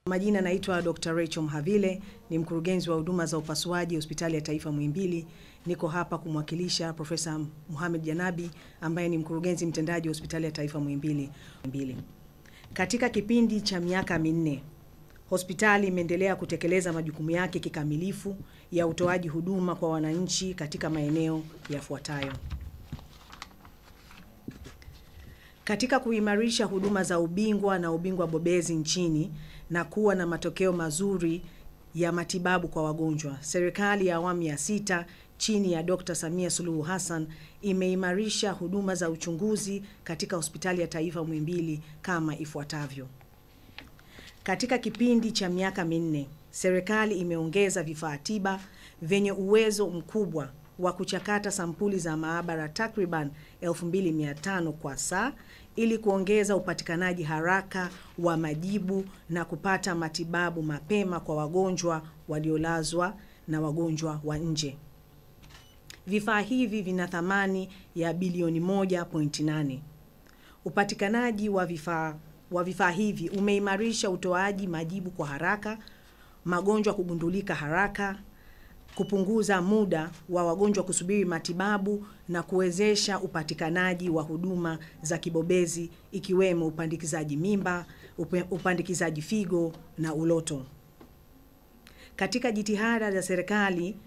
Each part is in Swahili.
Majina naitwa Dr. Rachel Mhavile, ni mkurugenzi wa huduma za upasuaji Hospitali ya Taifa Muhimbili. Niko hapa kumwakilisha Profesa Mohamed Janabi ambaye ni mkurugenzi mtendaji wa Hospitali ya Taifa Muhimbili. Katika kipindi cha miaka minne, hospitali imeendelea kutekeleza majukumu yake kikamilifu ya utoaji huduma kwa wananchi katika maeneo yafuatayo. Katika kuimarisha huduma za ubingwa na ubingwa bobezi nchini na kuwa na matokeo mazuri ya matibabu kwa wagonjwa, serikali ya awamu ya 6 chini ya Dr. Samia Suluhu Hassan imeimarisha huduma za uchunguzi katika Hospitali ya Taifa Muhimbili kama ifuatavyo. Katika kipindi cha miaka minne, serikali imeongeza vifaa tiba vyenye uwezo mkubwa wa kuchakata sampuli za maabara takriban 2500 kwa saa ili kuongeza upatikanaji haraka wa majibu na kupata matibabu mapema kwa wagonjwa waliolazwa na wagonjwa wa nje. Vifaa hivi vina thamani ya bilioni 1.8. Upatikanaji wa vifaa hivi umeimarisha utoaji majibu kwa haraka, magonjwa kugundulika haraka, kupunguza muda wa wagonjwa kusubiri matibabu na kuwezesha upatikanaji wa huduma za kibobezi ikiwemo upandikizaji mimba, upandikizaji figo na uloto. Katika jitihada za serikali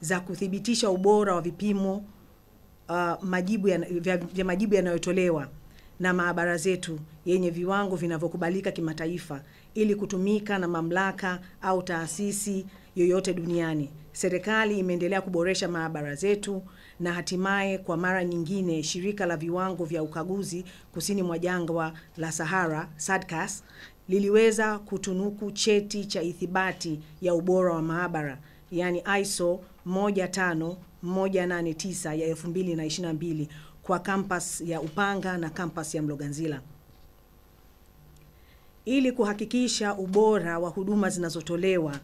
za kuthibitisha ubora wa vipimo vya majibu yanayotolewa na maabara zetu yenye viwango vinavyokubalika kimataifa ili kutumika na mamlaka au taasisi yoyote duniani, serikali imeendelea kuboresha maabara zetu na hatimaye kwa mara nyingine shirika la viwango vya ukaguzi kusini mwa jangwa la Sahara SADCAS liliweza kutunuku cheti cha ithibati ya ubora wa maabara, yani ISO 15189 ya 2022 kwa campus ya Upanga na campus ya Mloganzila. Ili kuhakikisha ubora wa huduma zinazotolewa,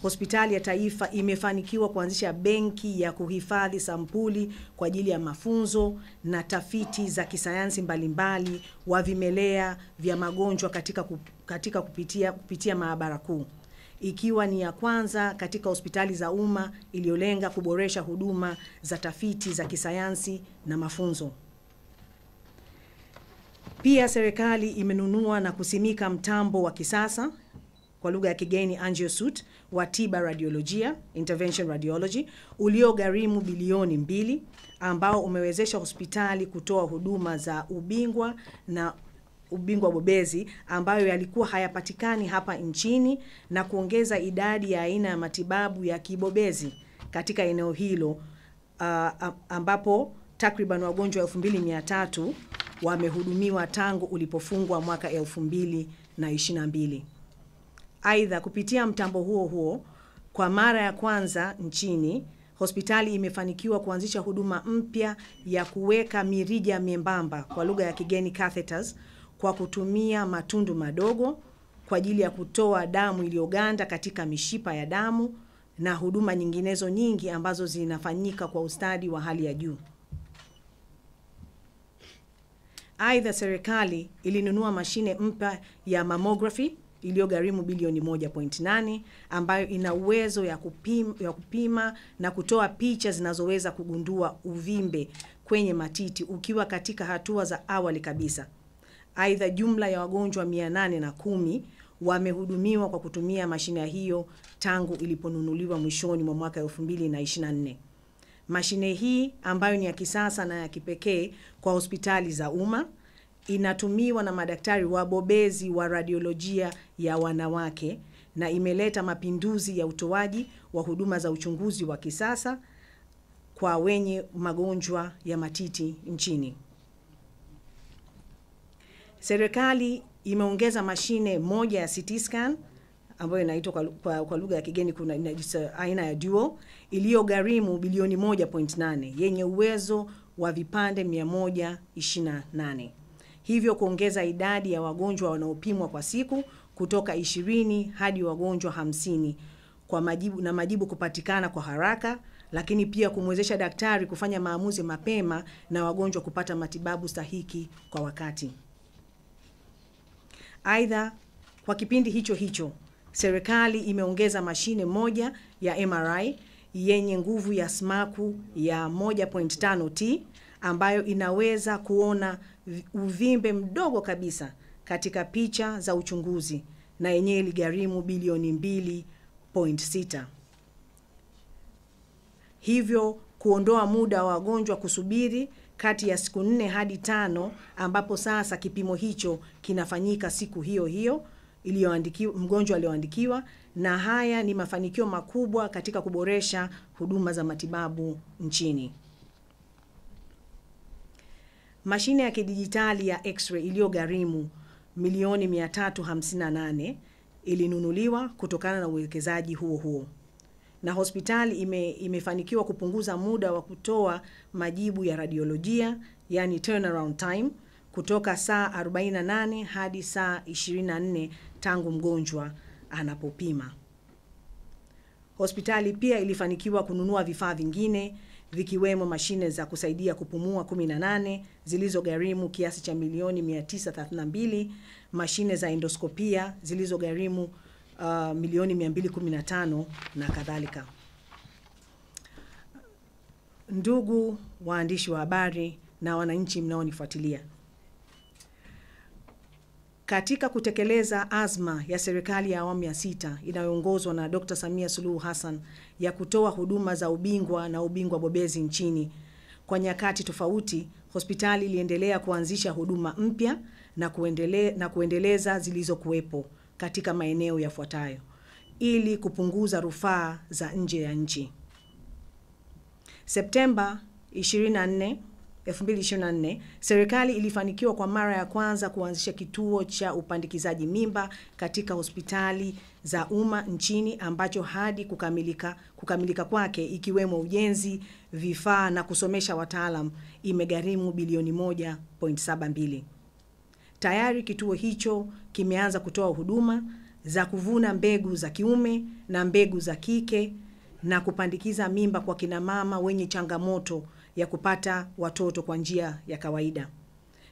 Hospitali ya Taifa imefanikiwa kuanzisha benki ya kuhifadhi sampuli kwa ajili ya mafunzo na tafiti za kisayansi mbalimbali wa vimelea vya magonjwa katika kupitia maabara kuu, ikiwa ni ya kwanza katika hospitali za umma iliyolenga kuboresha huduma za tafiti za kisayansi na mafunzo. Pia serikali imenunua na kusimika mtambo wa kisasa kwa lugha ya kigeni AngioSuite wa tiba radiolojia, intervention radiology, uliogharimu bilioni 2 ambao umewezesha hospitali kutoa huduma za ubingwa na ubingwa bobezi ambayo yalikuwa hayapatikani hapa nchini na kuongeza idadi ya aina ya matibabu ya kibobezi katika eneo hilo, ambapo takriban wagonjwa 2300 wamehudumiwa tangu ulipofungwa mwaka 2022. Aidha, kupitia mtambo huo kwa mara ya kwanza nchini, hospitali imefanikiwa kuanzisha huduma mpya ya kuweka mirija membamba kwa lugha ya kigeni catheters kwa kutumia matundu madogo kwa ajili ya kutoa damu iliyoganda katika mishipa ya damu na huduma nyinginezo nyingi ambazo zinafanyika kwa ustadi wa hali ya juu. Aidha, serikali ilinunua mashine mpya ya mammography iliyogharimu bilioni 1.8 ambayo ina uwezo ya kupima na kutoa picha zinazoweza kugundua uvimbe kwenye matiti ukiwa katika hatua za awali kabisa. Aidha, jumla ya wagonjwa 810 wamehudumiwa kwa kutumia mashine hiyo tangu iliponunuliwa mwishoni mwa mwaka 2024. Mashine hii ambayo ni ya kisasa na ya kipekee kwa hospitali za umma inatumiwa na madaktari wabobezi wa radiolojia ya wanawake na imeleta mapinduzi ya utoaji wa huduma za uchunguzi wa kisasa kwa wenye magonjwa ya matiti nchini. Serikali imeongeza mashine moja ya CT scan ambayo inaitwa kwa lugha ya kigeni kuna aina ya dual iliyogharimu bilioni 1.8 yenye uwezo wa vipande 128. Hivyo kuongeza idadi ya wagonjwa wanaopimwa kwa siku kutoka 20 hadi wagonjwa 50 kwa majibu kupatikana kwa haraka, lakini pia kumwezesha daktari kufanya maamuzi mapema na wagonjwa kupata matibabu stahiki kwa wakati. Aidha, Kwa kipindi hicho hicho, serikali imeongeza mashine moja ya MRI yenye nguvu ya smaku ya 1.5T ambayo inaweza kuona uvimbe mdogo kabisa katika picha za uchunguzi, na yenyewe iligharimu bilioni 2.6. Hivyo kuondoa muda wa wagonjwa kusubiri kati ya siku 4 hadi 5, ambapo sasa kipimo hicho kinafanyika siku hiyo hiyo mgonjwa aliyoandikiwa, na haya ni mafanikio makubwa katika kuboresha huduma za matibabu nchini. Mashine ya kidijitali ya X-ray iliyogharimu milioni 358 ilinunuliwa kutokana na uwekezaji huo, na hospitali imefanikiwa kupunguza muda wa kutoa majibu ya radiolojia, yani turnaround time, kutoka saa 48 hadi saa 24 tangu mgonjwa anapopima. Hospitali pia ilifanikiwa kununua vifaa vingine vikiwemo mashine za kusaidia kupumua 18 zilizogharimu kiasi cha milioni 932, mashine za endoskopia zilizogharimu milioni 215 na kadhalika. Ndugu waandishi wa habari na wananchi mnaonifuatilia, katika kutekeleza azma ya serikali ya awamu ya 6 inayoongozwa na Dr. Samia Suluhu Hassan ya kutoa huduma za ubingwa na ubingwa bobezi nchini, kwa nyakati tofauti hospitali iliendelea kuanzisha huduma mpya na kuendeleza zilizokuwepo katika maeneo yafuatayo ili kupunguza rufaa za nje ya nchi. Septemba 24, 2024, serikali ilifanikiwa kwa mara ya kwanza kuanzisha kituo cha upandikizaji mimba katika hospitali za umma nchini, ambacho hadi kukamilika kwake, ikiwemo ujenzi, vifaa na kusomesha wataalam, imegharimu bilioni 1.72. Tayari kituo hicho kimeanza kutoa huduma za kuvuna mbegu za kiume na mbegu za kike na kupandikiza mimba kwa kina mama wenye changamoto ya kupata watoto kwa njia ya kawaida.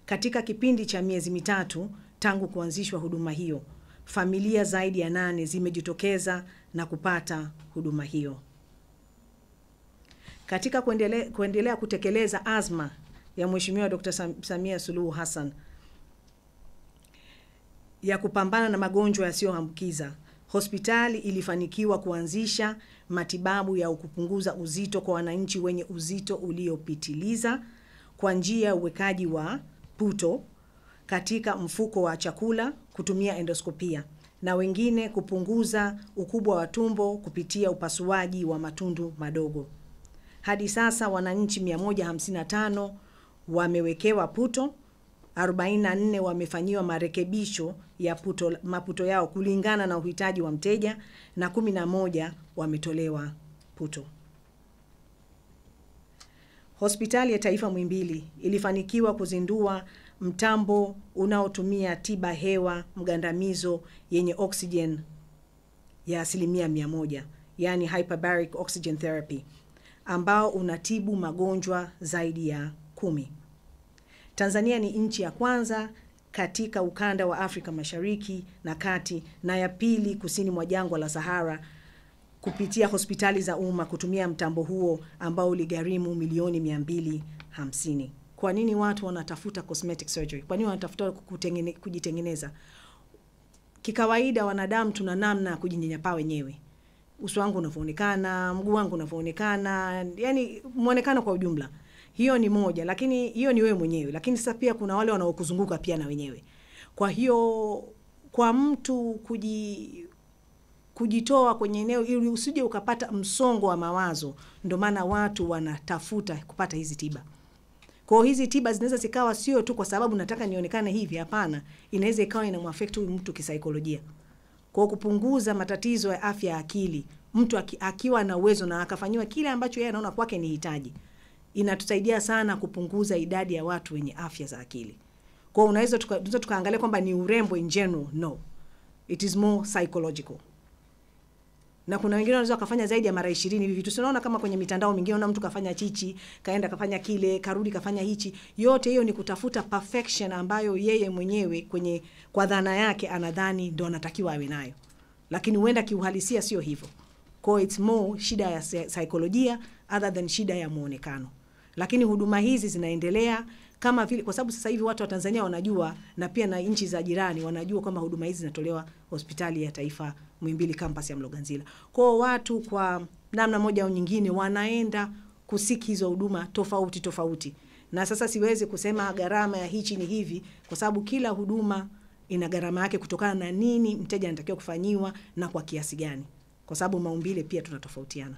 Katika kipindi cha miezi 3 tangu kuanzishwa huduma hiyo, familia zaidi ya 8 zimejitokeza na kupata huduma hiyo. Katika kuendelea kutekeleza azma ya Mheshimiwa Dr. Samia Suluhu Hassan ya kupambana na magonjwa yasiyoambukiza, hospitali ilifanikiwa kuanzisha matibabu ya kupunguza uzito kwa wananchi wenye uzito uliopitiliza kwa njia ya uwekaji wa puto katika mfuko wa chakula kutumia endoskopia, na wengine kupunguza ukubwa wa tumbo kupitia upasuaji wa matundu madogo. Hadi sasa wananchi 155 wamewekewa puto, 44 wamefanyiwa marekebisho ya maputo yao kulingana na uhitaji wa mteja, na 11 wametolewa puto. Hospitali ya Taifa Muhimbili ilifanikiwa kuzindua mtambo unaotumia tiba hewa mgandamizo yenye oxygen ya 100%, yani hyperbaric oxygen therapy, ambao unatibu magonjwa zaidi ya 10. Tanzania ni nchi ya kwanza katika ukanda wa Afrika Mashariki na Kati na ya pili kusini mwa jangwa la Sahara kupitia hospitali za umma kutumia mtambo huo ambao uligharimu milioni 250. Kwa nini watu wanatafuta cosmetic surgery? Kwa nini wanatafuta kujitengeneza? Kikawaida wanadamu tuna namna ya kujinyanyapaa wenyewe. Uso wangu unavyoonekana, mguu wangu unavyoonekana, yani muonekano kwa ujumla. Hiyo ni moja, lakini hiyo ni wewe mwenyewe. Lakini sasa pia kuna wale wanaokuzunguka pia na wenyewe. Kwa hiyo kwa mtu kujitoa kwenye eneo ili usije ukapata msongo wa mawazo, ndio maana watu wanatafuta kupata hizi tiba. Kwa hizi tiba zinaweza zikawa sio tu kwa sababu nataka nionekane hivi, hapana. Inaweza ikawa inamwafect mtu kisaikolojia. Kwa kupunguza matatizo ya afya ya akili, mtu akiwa na uwezo na akafanywa kile ambacho yeye anaona kwake ni hitaji, inatusaidia sana kupunguza idadi ya watu wenye afya za akili. Kwa unaweza tukaangalia kwamba ni urembo in general, no. It is more psychological. Na kuna wengine wanaweza kufanya zaidi ya mara 20 hivi vitu. Tunaona kama kwenye mitandao mingine unaona mtu kafanya chichi, kaenda kafanya kile, karudi kafanya hichi. Yote hiyo ni kutafuta perfection ambayo yeye mwenyewe kwa dhana yake anadhani ndo anatakiwa awe nayo. Lakini huenda kiuhalisia sio hivyo. Kwa it's more shida ya saikolojia other than shida ya muonekano. Lakini huduma hizi zinaendelea kama vile, kwa sababu sasa hivi watu wa Tanzania wanajua na pia na nchi za jirani wanajua kama huduma hizi zinatolewa hospitali ya taifa Muhimbili campus ya Mloganzila. Kwa watu kwa namna moja au nyingine wanaenda kusiki hizo huduma tofauti. Na sasa siwezi kusema gharama ya hichi ni hivi kwa sababu kila huduma ina gharama yake kutokana na nini mteja anatakiwa kufanyiwa na kwa kiasi gani. Kwa sababu maumbile pia tunatofautiana.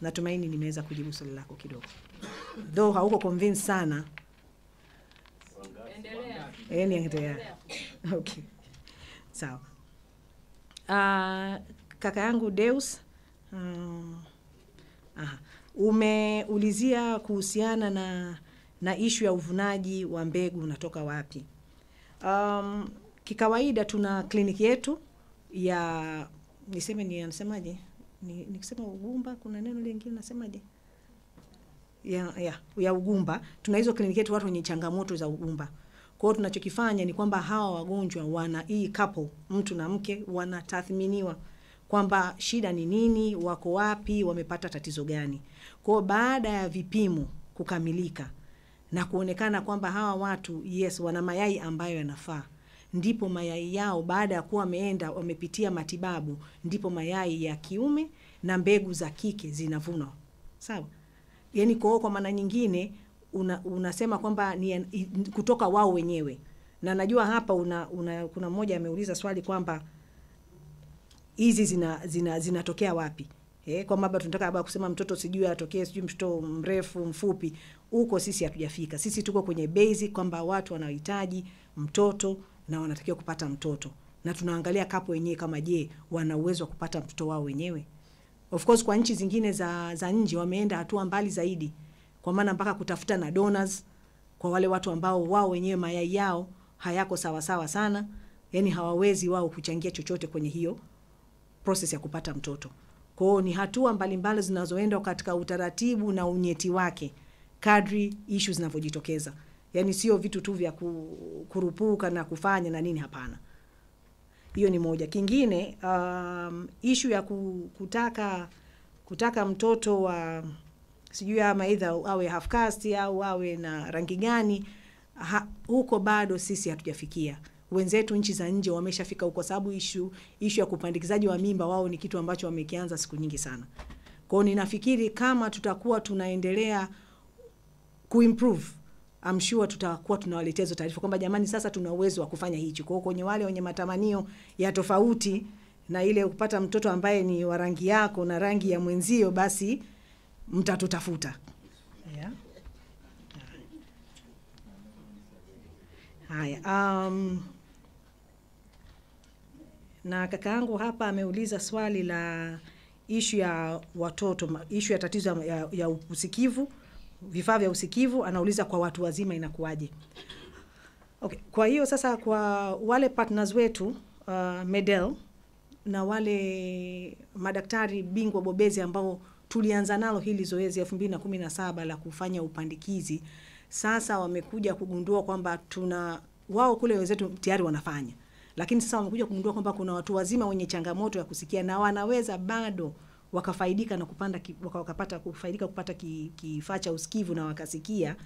Natumaini nimeweza kujibu swali lako kidogo. Though hauko convinced sana. Endelea. Okay. Sawa. Kaka yangu Deus, umeulizia kuhusiana na issue ya uvunaji wa mbegu unatoka wapi. Kikawaida tuna kliniki yetu ya nasemaje? Nikisema Ugumba kuna neno lingine nasemaje? Ya Ugumba. Tuna hizo kliniki yetu watu wenye changamoto za Ugumba. Kwa hiyo tunachokifanya ni kwamba hawa wagonjwa wana hii couple, mtu na mke, wanatathminiwa kwamba shida ni nini, wako wapi, wamepata tatizo gani. Kwa hiyo baada ya vipimo kukamilika na kuonekana kwamba hawa watu yes wana mayai ambayo yanafaa, ndipo mayai yao baada ya kuwa wamepitia matibabu, ndipo mayai ya kiume na mbegu za kike zinavunwa. Sawa? Yaani kwa maana nyingine unasema kwamba ni kutoka wao wenyewe. Na najua hapa kuna mmoja ameuliza swali kwamba hizi zinatokea wapi? Kwa maana tunataka kusema mtoto sijui atokee sijui mtoto mrefu mfupi, huko sisi hatujafika. Sisi tuko kwenye basic kwamba watu wanahitaji mtoto na wanatakiwa kupata mtoto. Na tunaangalia kapo wenyewe kama je, wana uwezo wa kupata mtoto wao wenyewe. Of course kwa nchi zingine za nje wameenda hatua mbali zaidi. Kwa maana mpaka kutafuta na donors kwa wale watu ambao wao wenyewe mayai yao hayako sawa sana, yani hawawezi wao kuchangia chochote kwenye hiyo process ya kupata mtoto. Kwa hiyo ni hatua mbalimbali zinazoenda katika utaratibu na unyeti wake kadri issues zinavyojitokeza. Yani sio vitu tu vya kurupuka na kufanya na nini, hapana. Hiyo ni moja. Kingine issue ya kutaka mtoto wa sijui ama either awe half caste au awe na rangi gani, huko bado sisi hatujafikia. Wenzetu nchi za nje wameshafika huko, sababu issue ya kupandikizaji wa mimba wao ni kitu ambacho wamekianza siku nyingi sana. Kwa hiyo ninafikiri kama tutakuwa tunaendelea kuimprove, I'm sure tutakuwa tunawaletea hizo taarifa kwamba jamani sasa tuna uwezo wa kufanya hichi. Kwa hiyo kwenye wale wenye matamanio ya tofauti na ile kupata mtoto ambaye ni wa rangi yako na rangi ya mwenzio, basi mtatutafuta. Yeah. Haya. Na kaka yangu hapa ameuliza swali la issue ya watoto, issue ya tatizo ya usikivu, vifaa vya usikivu, anauliza kwa watu wazima inakuaje. Okay, kwa hiyo sasa kwa wale partners wetu Medel na wale madaktari bingwa bobezi ambao tulianza nalo hili zoezi 2017 la kufanya upandikizi, sasa wamekuja kugundua kwamba wao kule wenzetu tayari wanafanya. Lakini sasa wamekuja kugundua kwamba kuna watu wazima wenye changamoto ya kusikia na wanaweza bado wakafaidika na kupata kifaa cha usikivu na wakasikia,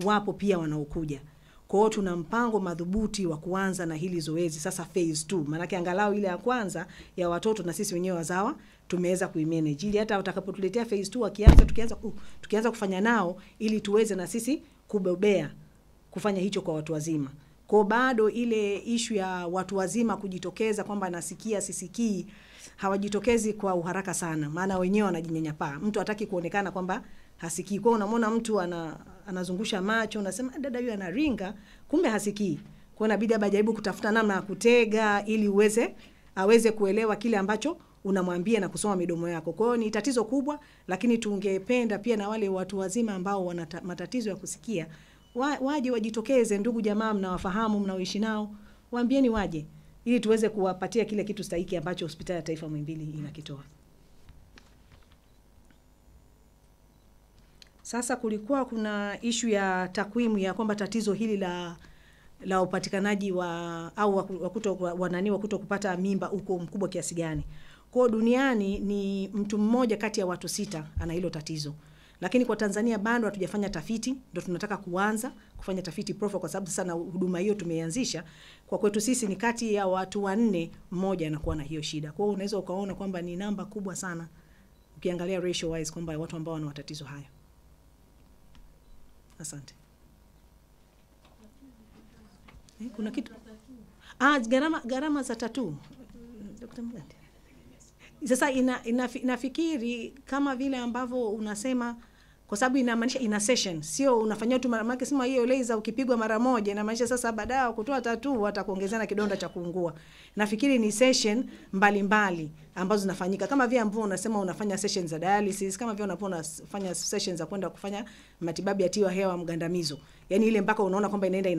wapo pia wanaokuja. Kwa hiyo tuna mpango madhubuti wa kuanza na hili zoezi sasa phase 2. Maana yake angalau ile ya kwanza ya watoto na sisi wenyewe wazawa tumeweza kuimanage, ili hata utakapotuletea phase 2 tukianza kufanya nao, ili tuweze na sisi kubobea kufanya hicho kwa watu wazima. Kwa bado ile issue ya watu wazima kujitokeza kwamba nasikia sisikii, hawajitokezi kwa uharaka sana, maana wenyewe wanajinyanyapaa. Mtu hataki kuonekana kwamba hasikii. Kwa unamwona mtu anazungusha macho, unasema dada huyu anaringa, kumbe hasikii. Kwa inabidi ajaribu kutafuta namna ya kutega ili aweze kuelewa kile ambacho unamwambia na kusoma midomo yako. Kwa hiyo ni tatizo kubwa, lakini tungependa pia na wale watu wazima ambao wana matatizo ya kusikia waje wajitokeze. Ndugu jamaa mnawafahamu, mnaoishi nao, waambieni waje. ili tuweze kuwapatia kile kitu stahiki ambacho Hospitali ya Taifa Muhimbili inakitoa. Sasa kulikuwa kuna ishu ya takwimu ya kwamba tatizo hili la upatikanaji wa au wa kuto kupata mimba uko mkubwa kiasi gani. Kwa duniani ni mtu mmoja kati ya watu 6 ana hilo tatizo. Lakini kwa Tanzania bado hatujafanya tafiti, ndio tunataka kuanza kufanya tafiti profile kwa sababu sasa na huduma hiyo tumeanzisha. Kwa kwetu sisi ni kati ya watu 4 mmoja anakuwa na hiyo shida. Kwa hiyo unaweza ukaona kwamba ni namba kubwa sana ukiangalia ratio wise kwamba watu ambao wana matatizo haya. Asante. Kuna kitu gharama za tattoo. Dr. Mgandi. Sasa inafikiri kama vile ambavyo unasema, kwa sababu inamaanisha ina session, sio unafanyia tu mara moja. Sema hiyo laser ukipigwa mara moja inamaanisha sasa baadaye kutoa tattoo watakuongezea na kidonda cha kuungua. Nafikiri ni session mbalimbali ambazo zinafanyika, kama vile ambavyo unasema unafanya sessions za dialysis, kama vile unafanya sessions za kwenda kufanya matibabu ya tiwa hewa mgandamizo. Yaani ile mpaka unaona kwamba inaenda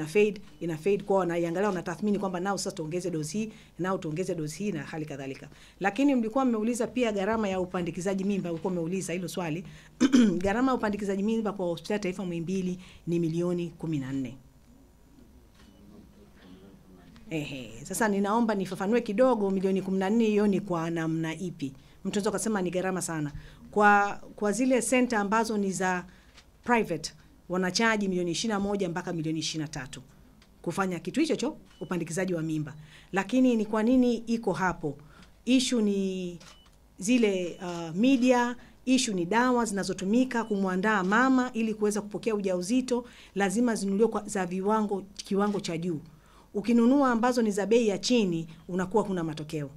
ina fade kwa wanaiangalia, unatathmini kwamba nao sasa tuongeze dozi hii, nao tuongeze dozi hii na hali kadhalika. Lakini mlikuwa mmeuliza pia gharama ya upandikizaji mimba, ulikuwa umeuliza hilo swali. Gharama ya upandikizaji mimba kwa Hospitali ya Taifa Muhimbili ni milioni 14. Sasa ninaomba nifafanue kidogo milioni 14 hiyo ni kwa namna ipi. Mtu anaweza kusema ni gharama sana. Kwa zile center ambazo ni za private wanachaji milioni 21 mpaka milioni 23 kufanya kitu hicho cho upandikizaji wa mimba. Lakini ni kwa nini iko hapo? Issue ni zile media, issue ni dawa zinazotumika kumwandaa mama ili kuweza kupokea ujauzito, lazima zinunuliwe za kiwango cha juu. Ukinunua ambazo ni za bei ya chini unakuwa kuna matokeo.